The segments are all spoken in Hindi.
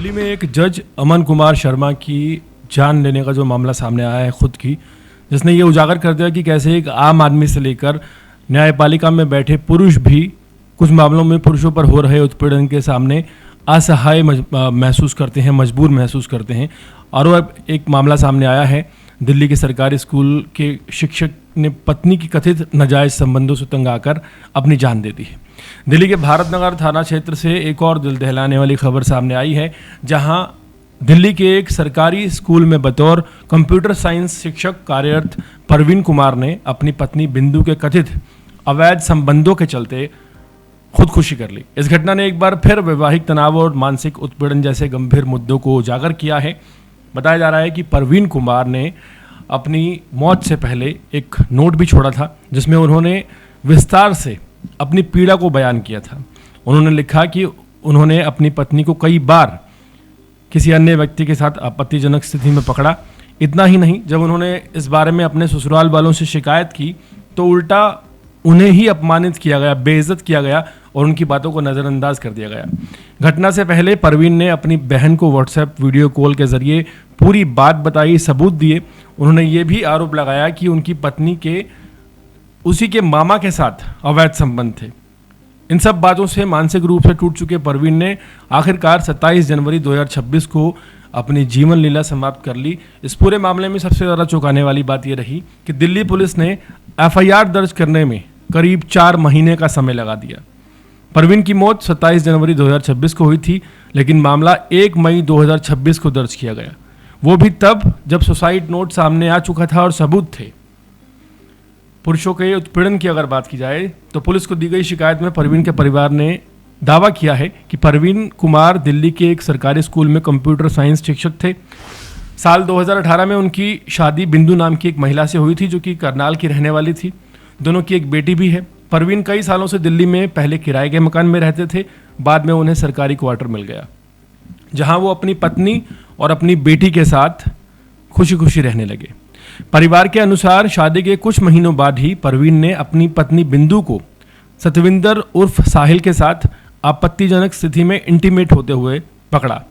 दिल्ली में एक जज अमन कुमार शर्मा की जान लेने का जो मामला सामने आया है खुद की, जिसने ये उजागर कर दिया कि कैसे एक आम आदमी से लेकर न्यायपालिका में बैठे पुरुष भी कुछ मामलों में पुरुषों पर हो रहे उत्पीड़न के सामने असहाय महसूस करते हैं, मजबूर महसूस करते हैं। और अब एक मामला सामने आया है, दिल्ली के सरकारी स्कूल के शिक्षक ने पत्नी की कथित नाजायज संबंधों से तंग आकर अपनी जान दे दी है। दिल्ली के भारत नगर थाना क्षेत्र से एक और दिल दहलाने वाली खबर सामने आई है, जहां दिल्ली के एक सरकारी स्कूल में बतौर कंप्यूटर साइंस शिक्षक कार्यरत परवीन कुमार ने अपनी पत्नी बिंदु के कथित अवैध संबंधों के चलते खुदकुशी कर ली। इस घटना ने एक बार फिर वैवाहिक तनाव और मानसिक उत्पीड़न जैसे गंभीर मुद्दों को उजागर किया है। बताया जा रहा है कि परवीन कुमार ने अपनी मौत से पहले एक नोट भी छोड़ा था, जिसमें उन्होंने विस्तार से अपनी पीड़ा को बयान किया था। उन्होंने लिखा कि उन्होंने अपनी पत्नी को कई बार किसी अन्य व्यक्ति के साथ आपत्तिजनक स्थिति में पकड़ा। इतना ही नहीं, जब उन्होंने इस बारे में अपने ससुराल वालों से शिकायत की तो उल्टा उन्हें ही अपमानित किया गया, बेइज्जत किया गया और उनकी बातों को नज़रअंदाज कर दिया गया। घटना से पहले परवीन ने अपनी बहन को व्हाट्सएप वीडियो कॉल के जरिए पूरी बात बताई, सबूत दिए। उन्होंने ये भी आरोप लगाया कि उनकी पत्नी के उसी के मामा के साथ अवैध संबंध थे। इन सब बातों से मानसिक रूप से टूट चुके परवीन ने आखिरकार 27 जनवरी 2026 को अपनी जीवन लीला समाप्त कर ली। इस पूरे मामले में सबसे ज़्यादा चौंकाने वाली बात यह रही कि दिल्ली पुलिस ने एफआईआर दर्ज करने में करीब 4 महीने का समय लगा दिया। परवीन की मौत 27 जनवरी 2026 को हुई थी, लेकिन मामला 1 मई 2026 को दर्ज किया गया। वो भी तब जब सुसाइड नोट सामने आ चुका था और सबूत थे। पुरुषों के उत्पीड़न की अगर बात की जाए तो पुलिस को दी गई शिकायत में परवीन के परिवार ने दावा किया है कि परवीन कुमार दिल्ली के एक सरकारी स्कूल में कंप्यूटर साइंस शिक्षक थे। साल 2018 में उनकी शादी बिंदु नाम की एक महिला से हुई थी, जो कि करनाल की रहने वाली थी। दोनों की एक बेटी भी है। परवीन कई सालों से दिल्ली में पहले किराए के मकान में रहते थे, बाद में उन्हें सरकारी क्वार्टर मिल गया, जहां वो अपनी पत्नी और अपनी बेटी के साथ खुशी खुशी रहने लगे। परिवार के अनुसार शादी के कुछ महीनों बाद ही परवीन ने अपनी पत्नी बिंदु को सतविंदर उर्फ साहिल के साथ आपत्तिजनक स्थिति में इंटीमेट होते हुए पकड़ा।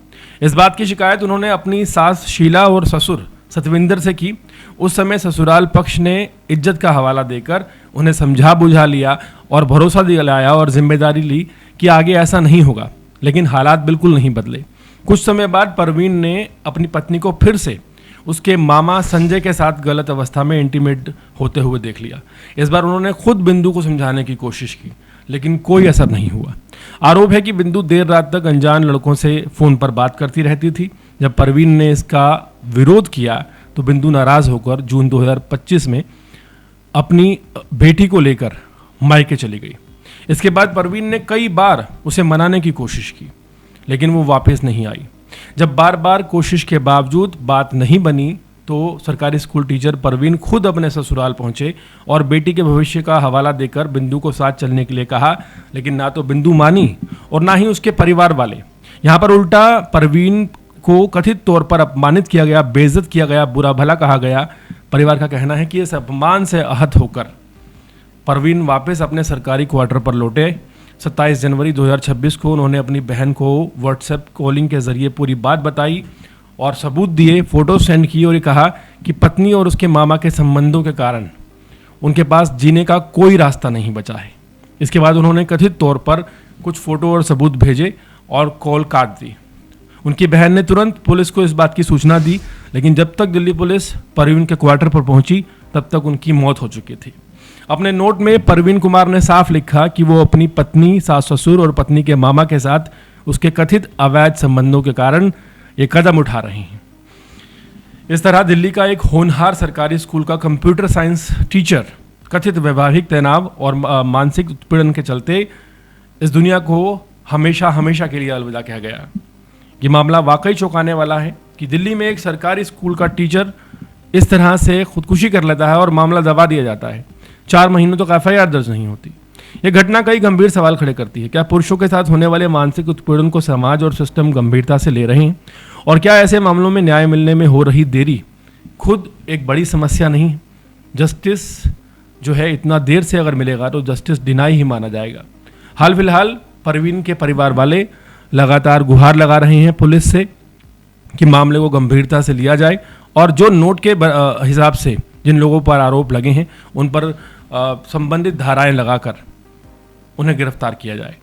इस बात की शिकायत उन्होंने अपनी सास शीला और ससुर सतविंदर से की। उस समय ससुराल पक्ष ने इज्जत का हवाला देकर उन्हें समझा बुझा लिया और भरोसा दिलाया और जिम्मेदारी ली कि आगे ऐसा नहीं होगा, लेकिन हालात बिल्कुल नहीं बदले। कुछ समय बाद परवीन ने अपनी पत्नी को फिर से उसके मामा संजय के साथ गलत अवस्था में इंटीमेट होते हुए देख लिया। इस बार उन्होंने खुद बिंदु को समझाने की कोशिश की, लेकिन कोई असर नहीं हुआ। आरोप है कि बिंदु देर रात तक अनजान लड़कों से फ़ोन पर बात करती रहती थी। जब परवीन ने इसका विरोध किया तो बिंदु नाराज़ होकर जून 2025 में अपनी बेटी को लेकर मायके चली गई। इसके बाद परवीन ने कई बार उसे मनाने की कोशिश की, लेकिन वो वापस नहीं आई। जब बार बार कोशिश के बावजूद बात नहीं बनी तो सरकारी स्कूल टीचर परवीन खुद अपने ससुराल पहुंचे और बेटी के भविष्य का हवाला देकर बिंदु को साथ चलने के लिए कहा, लेकिन ना तो बिंदु मानी और ना ही उसके परिवार वाले। यहाँ पर उल्टा परवीन को कथित तौर पर अपमानित किया गया, बेइज्जत किया गया, बुरा भला कहा गया। परिवार का कहना है कि इस अपमान से आहत होकर परवीन वापस अपने सरकारी क्वार्टर पर लौटे। 27 जनवरी 2026 को उन्होंने अपनी बहन को व्हाट्सएप कॉलिंग के जरिए पूरी बात बताई और सबूत दिए, फोटो सेंड की और ये कहा कि पत्नी और उसके मामा के संबंधों के कारण उनके पास जीने का कोई रास्ता नहीं बचा है। इसके बाद उन्होंने कथित तौर पर कुछ फोटो और सबूत भेजे और कॉल काट दी। उनकी बहन ने तुरंत पुलिस को इस बात की सूचना दी, लेकिन जब तक दिल्ली पुलिस परवीन के क्वार्टर पर पहुंची तब तक उनकी मौत हो चुकी थी। अपने नोट में परवीन कुमार ने साफ लिखा कि वो अपनी पत्नी, सास ससुर और पत्नी के मामा के साथ उसके कथित अवैध संबंधों के कारण ये कदम उठा रहे हैं। इस तरह दिल्ली का एक होनहार सरकारी स्कूल का कंप्यूटर साइंस टीचर कथित वैवाहिक तनाव और मानसिक उत्पीड़न के चलते इस दुनिया को हमेशा हमेशा के लिए अलविदा कहा गया। ये मामला वाकई चौंकाने वाला है कि दिल्ली में एक सरकारी स्कूल का टीचर इस तरह से खुदकुशी कर लेता है और मामला दबा दिया जाता है। 4 महीनों तक एफआईआर दर्ज नहीं होती। यह घटना कई गंभीर सवाल खड़े करती है। क्या पुरुषों के साथ होने वाले मानसिक उत्पीड़न को समाज और सिस्टम गंभीरता से ले रहे हैं? और क्या ऐसे मामलों में न्याय मिलने में हो रही देरी खुद एक बड़ी समस्या नहीं? जस्टिस जो है इतना देर से अगर मिलेगा तो जस्टिस डिनाई ही माना जाएगा। हाल फिलहाल परवीन के परिवार वाले लगातार गुहार लगा रहे हैं पुलिस से कि मामले को गंभीरता से लिया जाए और जो नोट के हिसाब से जिन लोगों पर आरोप लगे हैं उन पर संबंधित धाराएं लगाकर उन्हें गिरफ्तार किया जाए।